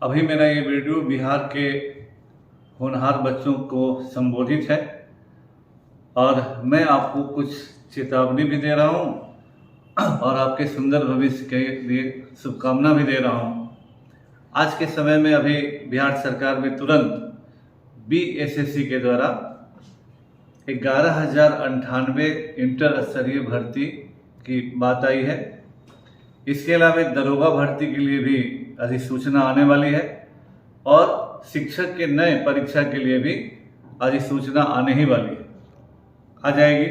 अभी मेरा ये वीडियो बिहार के होनहार बच्चों को संबोधित है और मैं आपको कुछ चेतावनी भी दे रहा हूँ और आपके सुंदर भविष्य के लिए शुभकामना भी दे रहा हूँ। आज के समय में अभी बिहार सरकार में तुरंत BSSC के द्वारा 11,098 इंटर स्तरीय भर्ती की बात आई है। इसके अलावा दरोगा भर्ती के लिए भी अधिसूचना आने वाली है और शिक्षक के नए परीक्षा के लिए भी अधिसूचना आने ही वाली है, आ जाएगी।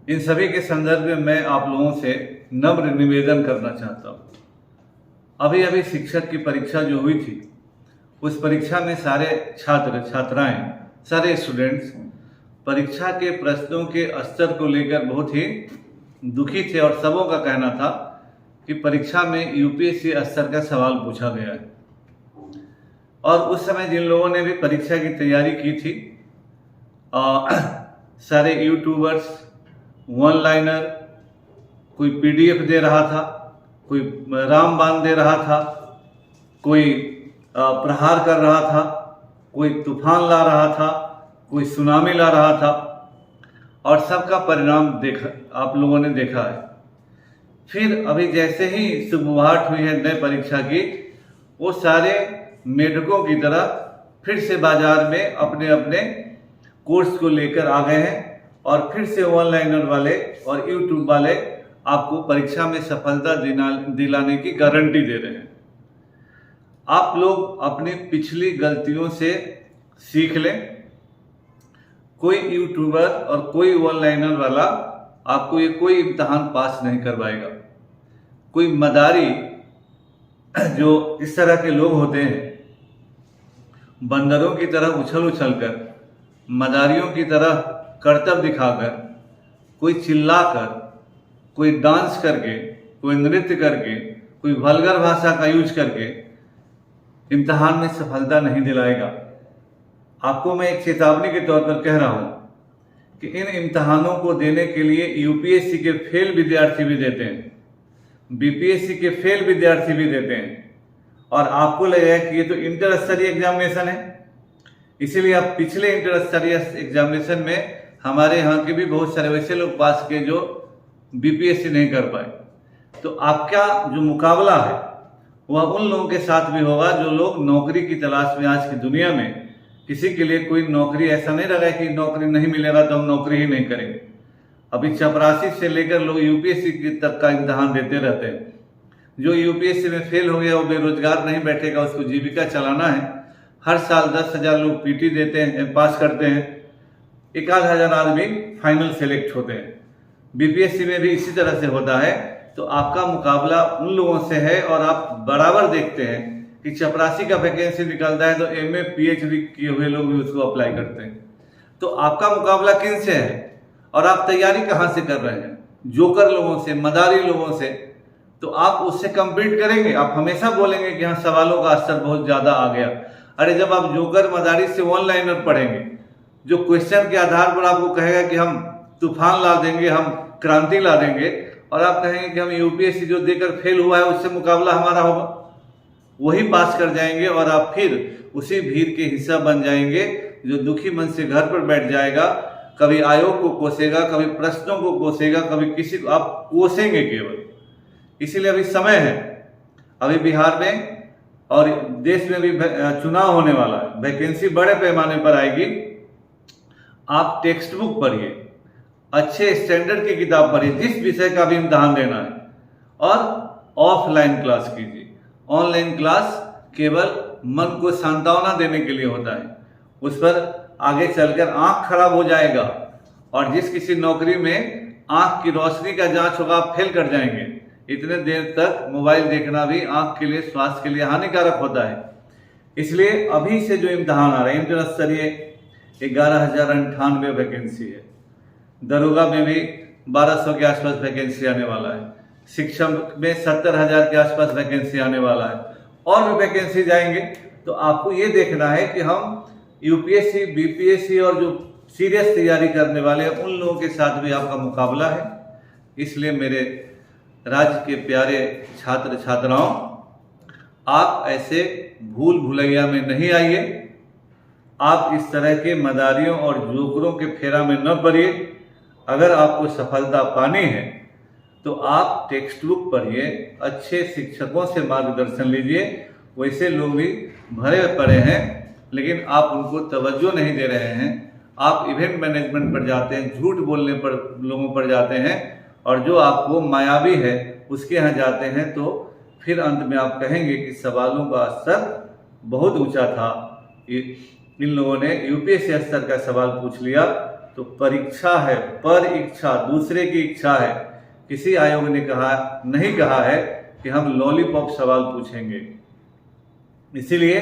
इन सभी के संदर्भ में मैं आप लोगों से नम्र निवेदन करना चाहता हूँ। अभी अभी शिक्षक की परीक्षा जो हुई थी, उस परीक्षा में सारे छात्र छात्राएं, सारे स्टूडेंट्स परीक्षा के प्रश्नों के स्तर को लेकर बहुत ही दुखी थे और सबों का कहना था कि परीक्षा में UPSC स्तर का सवाल पूछा गया है। और उस समय जिन लोगों ने भी परीक्षा की तैयारी की थी, सारे यूट्यूबर्स, वन लाइनर, कोई PDF दे रहा था, कोई रामबाण दे रहा था, कोई प्रहार कर रहा था, कोई तूफान ला रहा था, कोई सुनामी ला रहा था और सबका परिणाम आप लोगों ने देखा है। फिर अभी जैसे ही शुरुआत हुई है नई परीक्षा की, वो सारे मेढकों की तरह फिर से बाजार में अपने अपने कोर्स को लेकर आ गए हैं और फिर से ऑनलाइनर वाले और यूट्यूब वाले आपको परीक्षा में सफलता दिलाने की गारंटी दे रहे हैं। आप लोग अपनी पिछली गलतियों से सीख लें। कोई यूट्यूबर और कोई ऑनलाइनर वाला आपको ये कोई इम्तहान पास नहीं करवाएगा। कोई मदारी जो इस तरह के लोग होते हैं, बंदरों की तरह उछल उछल कर, मदारियों की तरह करतब दिखाकर, कोई चिल्लाकर, कोई डांस करके, कोई नृत्य करके, कोई वल्गर भाषा का यूज करके इम्तहान में सफलता नहीं दिलाएगा। आपको मैं एक चेतावनी के तौर पर कह रहा हूं कि इन इम्तहानों को देने के लिए UPSC के फेल विद्यार्थी भी देते हैं, BPSC के फेल विद्यार्थी भी देते हैं और आपको लगेगा कि ये तो इंटर स्तरीय एग्जामिनेशन है, इसीलिए आप पिछले इंटर स्तरीय एग्जामिनेशन में हमारे यहाँ के भी बहुत सारे वैसे लोग पास किए जो BPSC नहीं कर पाए। तो आपका जो मुकाबला है वह उन लोगों के साथ भी होगा जो लोग नौकरी की तलाश में, आज की दुनिया में किसी के लिए कोई नौकरी ऐसा नहीं रहा है कि नौकरी नहीं मिलेगा तो हम नौकरी ही नहीं करेंगे। अभी चपरासी से लेकर लोग UPSC तक का इम्तहान देते रहते हैं। जो UPSC में फेल हो गया वो बेरोजगार नहीं बैठेगा, उसको जीविका चलाना है। हर साल 10,000 लोग PT देते हैं, पास करते हैं, 1,000 आदमी फाइनल सेलेक्ट होते हैं। BPSC में भी इसी तरह से होता है। तो आपका मुकाबला उन लोगों से है और आप बराबर देखते हैं कि चपरासी का वैकेंसी निकलता है तो MA PhD किए हुए लोग भी उसको अप्लाई करते हैं। तो आपका मुकाबला किन से है और आप तैयारी कहाँ से कर रहे हैं? जोकर लोगों से, मदारी लोगों से। तो आप उससे कम्पीट करेंगे। आप हमेशा बोलेंगे कि हाँ सवालों का स्तर बहुत ज़्यादा आ गया। अरे जब आप जोकर मदारी से ऑनलाइनर पढ़ेंगे, जो क्वेश्चन के आधार पर आपको कहेगा कि हम तूफान ला देंगे, हम क्रांति ला देंगे, और आप कहेंगे कि हम UPSC जो देकर फेल हुआ है उससे मुकाबला हमारा होगा, वही पास कर जाएंगे और आप फिर उसी भीड़ के हिस्सा बन जाएंगे जो दुखी मन से घर पर बैठ जाएगा। कभी आयोग को कोसेगा, कभी प्रश्नों को कोसेगा, कभी किसी को आप कोसेंगे केवल। इसीलिए अभी समय है, अभी बिहार में और देश में भी चुनाव होने वाला है, वैकेंसी बड़े पैमाने पर आएगी। आप टेक्स्ट बुक पढ़िए, अच्छे स्टैंडर्ड की किताब पढ़िए, जिस विषय का भी इम्तहान देना है, और ऑफलाइन क्लास कीजिए। ऑनलाइन क्लास केवल मन को सांत्वना देने के लिए होता है, उस पर आगे चलकर आंख खराब हो जाएगा और जिस किसी नौकरी में आंख की रोशनी का जांच होगा आप फेल कर जाएंगे। इतने देर तक मोबाइल देखना भी आंख के लिए, स्वास्थ्य के लिए हानिकारक होता है। इसलिए अभी से जो इम्तहान आ रहा है, इंटर स्तरीय 11,098 वैकेंसी है, दरोगा में भी 1200 के आसपास वैकेंसी आने वाला है, शिक्षक में 70,000 के आसपास वैकेंसी आने वाला है और भी वैकेंसी जाएंगे। तो आपको ये देखना है कि हम UPSC, BPSC और जो सीरियस तैयारी करने वाले हैं उन लोगों के साथ भी आपका मुकाबला है। इसलिए मेरे राज्य के प्यारे छात्र छात्राओं, आप ऐसे भूल भुलैया में नहीं आइए, आप इस तरह के मदारियों और जोकरों के फेरा में न पड़िए। अगर आपको सफलता पानी है तो आप टेक्स्ट बुक पढ़िए, अच्छे शिक्षकों से मार्गदर्शन लीजिए। वैसे लोग भी भरे पड़े हैं लेकिन आप उनको तवज्जो नहीं दे रहे हैं। आप इवेंट मैनेजमेंट पर जाते हैं, झूठ बोलने पर लोगों पर जाते हैं, और जो आपको मायावी है उसके यहाँ जाते हैं, तो फिर अंत में आप कहेंगे कि सवालों का स्तर बहुत ऊंचा था। इन लोगों ने यूपीएससी स्तर का सवाल पूछ लिया। तो परीक्षा है, पर इच्छा, दूसरे की इच्छा है। किसी आयोग ने नहीं कहा है कि हम लॉलीपॉप सवाल पूछेंगे। इसीलिए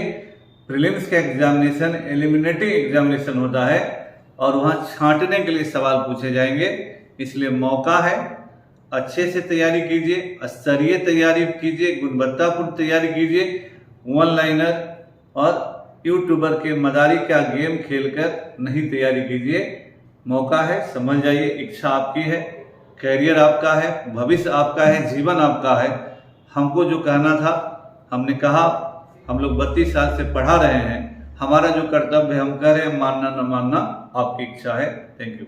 प्रीलिम्स का एग्जामिनेशन एलिमिनेटिंग एग्जामिनेशन होता है और वहाँ छांटने के लिए सवाल पूछे जाएंगे। इसलिए मौका है, अच्छे से तैयारी कीजिए, स्तरीय तैयारी कीजिए, गुणवत्तापूर्ण तैयारी कीजिए। वन लाइनर और यूट्यूबर के मदारी का गेम खेलकर नहीं तैयारी कीजिए। मौका है, समझ जाइए। इच्छा आपकी है, कैरियर आपका है, भविष्य आपका है, जीवन आपका है। हमको जो कहना था हमने कहा। हम लोग 32 साल से पढ़ा रहे हैं। हमारा जो कर्तव्य है हम कह रहे हैं, मानना न मानना आपकी इच्छा है। Thank you.